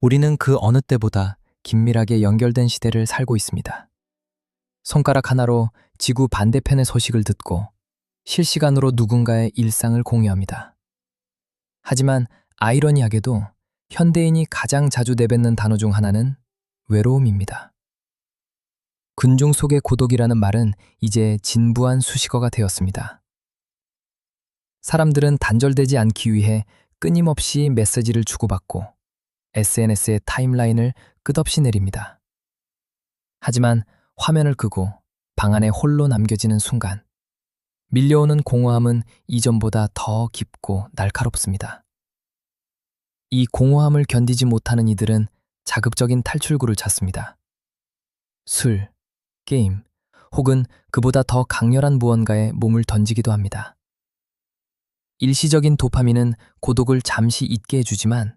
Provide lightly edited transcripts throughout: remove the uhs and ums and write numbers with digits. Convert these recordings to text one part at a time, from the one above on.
우리는 그 어느 때보다 긴밀하게 연결된 시대를 살고 있습니다. 손가락 하나로 지구 반대편의 소식을 듣고 실시간으로 누군가의 일상을 공유합니다. 하지만 아이러니하게도 현대인이 가장 자주 내뱉는 단어 중 하나는 외로움입니다. 군중 속의 고독이라는 말은 이제 진부한 수식어가 되었습니다. 사람들은 단절되지 않기 위해 끊임없이 메시지를 주고받고 SNS의 타임라인을 끝없이 내립니다. 하지만 화면을 끄고 방 안에 홀로 남겨지는 순간 밀려오는 공허함은 이전보다 더 깊고 날카롭습니다. 이 공허함을 견디지 못하는 이들은 자극적인 탈출구를 찾습니다. 술, 게임, 혹은 그보다 더 강렬한 무언가에 몸을 던지기도 합니다. 일시적인 도파민은 고독을 잠시 잊게 해주지만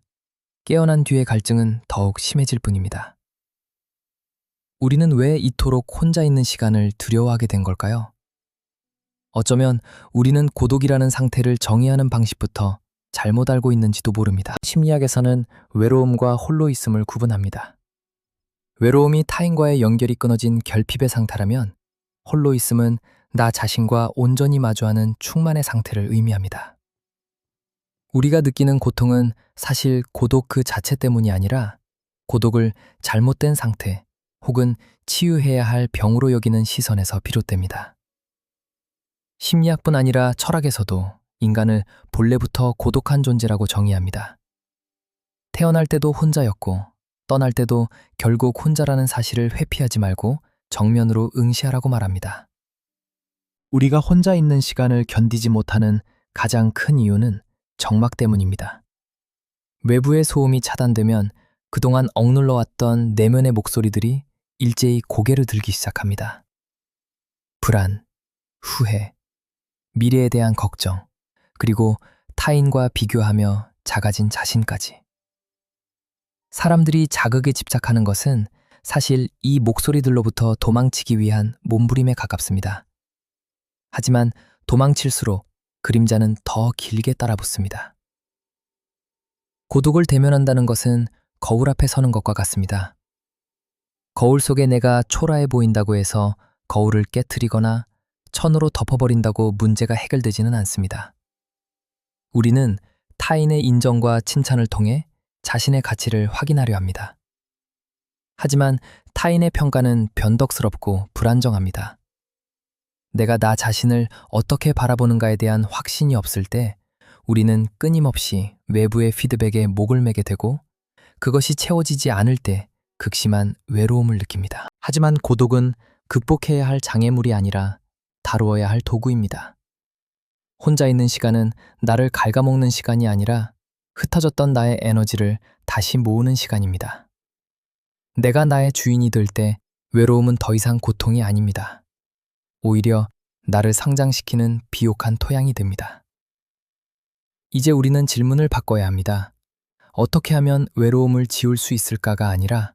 깨어난 뒤의 갈증은 더욱 심해질 뿐입니다. 우리는 왜 이토록 혼자 있는 시간을 두려워하게 된 걸까요? 어쩌면 우리는 고독이라는 상태를 정의하는 방식부터 잘못 알고 있는지도 모릅니다. 심리학에서는 외로움과 홀로있음을 구분합니다. 외로움이 타인과의 연결이 끊어진 결핍의 상태라면 홀로있음은 나 자신과 온전히 마주하는 충만의 상태를 의미합니다. 우리가 느끼는 고통은 사실 고독 그 자체 때문이 아니라 고독을 잘못된 상태 혹은 치유해야 할 병으로 여기는 시선에서 비롯됩니다. 심리학뿐 아니라 철학에서도 인간을 본래부터 고독한 존재라고 정의합니다. 태어날 때도 혼자였고 떠날 때도 결국 혼자라는 사실을 회피하지 말고 정면으로 응시하라고 말합니다. 우리가 혼자 있는 시간을 견디지 못하는 가장 큰 이유는 정막 때문입니다. 외부의 소음이 차단되면 그동안 억눌러왔던 내면의 목소리들이 일제히 고개를 들기 시작합니다. 불안, 후회, 미래에 대한 걱정, 그리고 타인과 비교하며 작아진 자신까지. 사람들이 자극에 집착하는 것은 사실 이 목소리들로부터 도망치기 위한 몸부림에 가깝습니다. 하지만 도망칠수록 그림자는 더 길게 따라붙습니다. 고독을 대면한다는 것은 거울 앞에 서는 것과 같습니다. 거울 속에 내가 초라해 보인다고 해서 거울을 깨트리거나 천으로 덮어버린다고 문제가 해결되지는 않습니다. 우리는 타인의 인정과 칭찬을 통해 자신의 가치를 확인하려 합니다. 하지만 타인의 평가는 변덕스럽고 불안정합니다. 내가 나 자신을 어떻게 바라보는가에 대한 확신이 없을 때 우리는 끊임없이 외부의 피드백에 목을 매게 되고 그것이 채워지지 않을 때 극심한 외로움을 느낍니다. 하지만 고독은 극복해야 할 장애물이 아니라 다루어야 할 도구입니다. 혼자 있는 시간은 나를 갉아먹는 시간이 아니라 흩어졌던 나의 에너지를 다시 모으는 시간입니다. 내가 나의 주인이 될 때 외로움은 더 이상 고통이 아닙니다. 오히려 나를 성장시키는 비옥한 토양이 됩니다. 이제 우리는 질문을 바꿔야 합니다. 어떻게 하면 외로움을 지울 수 있을까가 아니라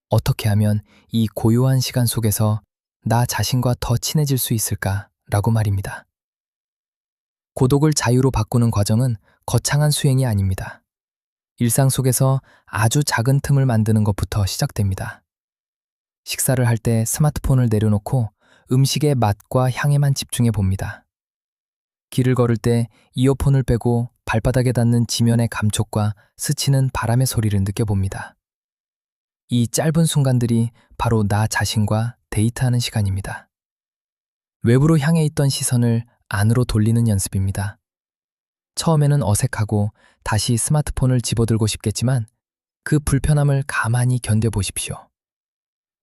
어떻게 하면 이 고요한 시간 속에서 나 자신과 더 친해질 수 있을까라고 말입니다. 고독을 자유로 바꾸는 과정은 거창한 수행이 아닙니다. 일상 속에서 아주 작은 틈을 만드는 것부터 시작됩니다. 식사를 할 때 스마트폰을 내려놓고 음식의 맛과 향에만 집중해 봅니다. 길을 걸을 때 이어폰을 빼고 발바닥에 닿는 지면의 감촉과 스치는 바람의 소리를 느껴봅니다. 이 짧은 순간들이 바로 나 자신과 데이트하는 시간입니다. 외부로 향해 있던 시선을 안으로 돌리는 연습입니다. 처음에는 어색하고 다시 스마트폰을 집어들고 싶겠지만 그 불편함을 가만히 견뎌보십시오.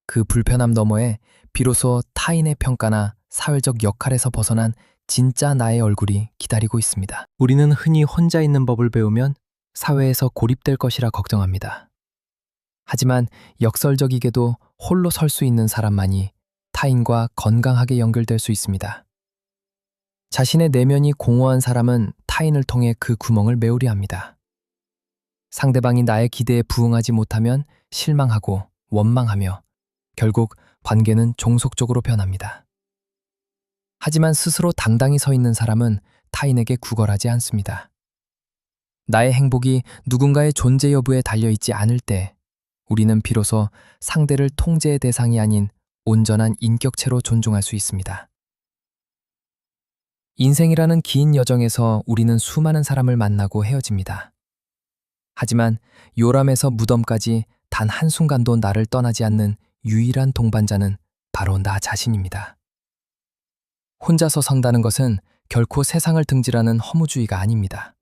그 불편함 너머에 비로소 타인의 평가나 사회적 역할에서 벗어난 진짜 나의 얼굴이 기다리고 있습니다. 우리는 흔히 혼자 있는 법을 배우면 사회에서 고립될 것이라 걱정합니다. 하지만 역설적이게도 홀로 설 수 있는 사람만이 타인과 건강하게 연결될 수 있습니다. 자신의 내면이 공허한 사람은 타인을 통해 그 구멍을 메우려 합니다. 상대방이 나의 기대에 부응하지 못하면 실망하고 원망하며 결국 관계는 종속적으로 변합니다. 하지만 스스로 당당히 서 있는 사람은 타인에게 구걸하지 않습니다. 나의 행복이 누군가의 존재 여부에 달려있지 않을 때 우리는 비로소 상대를 통제의 대상이 아닌 온전한 인격체로 존중할 수 있습니다. 인생이라는 긴 여정에서 우리는 수많은 사람을 만나고 헤어집니다. 하지만 요람에서 무덤까지 단 한순간도 나를 떠나지 않는 유일한 동반자는 바로 나 자신입니다. 혼자서 산다는 것은 결코 세상을 등지라는 허무주의가 아닙니다.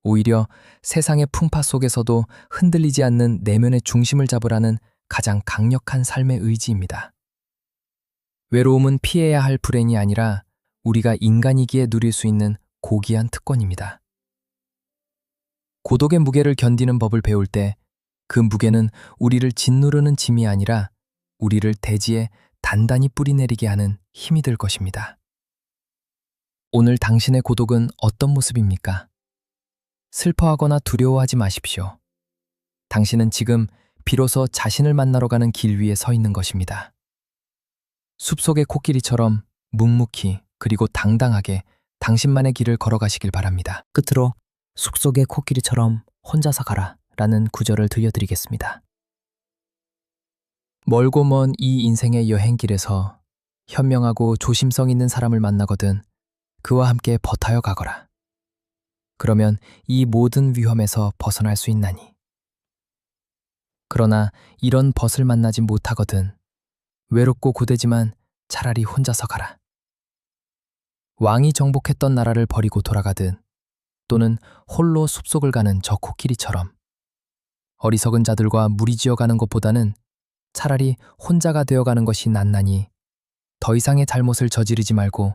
오히려 세상의 풍파 속에서도 흔들리지 않는 내면의 중심을 잡으라는 가장 강력한 삶의 의지입니다. 외로움은 피해야 할 불행이 아니라 우리가 인간이기에 누릴 수 있는 고귀한 특권입니다. 고독의 무게를 견디는 법을 배울 때 그 무게는 우리를 짓누르는 짐이 아니라 우리를 대지에 단단히 뿌리내리게 하는 힘이 될 것입니다. 오늘 당신의 고독은 어떤 모습입니까? 슬퍼하거나 두려워하지 마십시오. 당신은 지금 비로소 자신을 만나러 가는 길 위에 서 있는 것입니다. 숲속의 코끼리처럼 묵묵히 그리고 당당하게 당신만의 길을 걸어가시길 바랍니다. 끝으로 숲속의 코끼리처럼 혼자서 가라 라는 구절을 들려드리겠습니다. 멀고 먼 이 인생의 여행길에서 현명하고 조심성 있는 사람을 만나거든 그와 함께 버타여 가거라. 그러면 이 모든 위험에서 벗어날 수 있나니. 그러나 이런 벗을 만나지 못하거든 외롭고 고되지만 차라리 혼자서 가라. 왕이 정복했던 나라를 버리고 돌아가든 또는 홀로 숲속을 가는 저 코끼리처럼 어리석은 자들과 무리지어 가는 것보다는 차라리 혼자가 되어가는 것이 낫나니 더 이상의 잘못을 저지르지 말고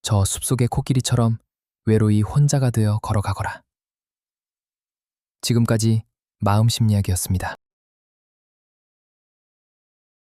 저 숲속의 코끼리처럼 외로이 혼자가 되어 걸어가거라. 지금까지 마음심리학이었습니다.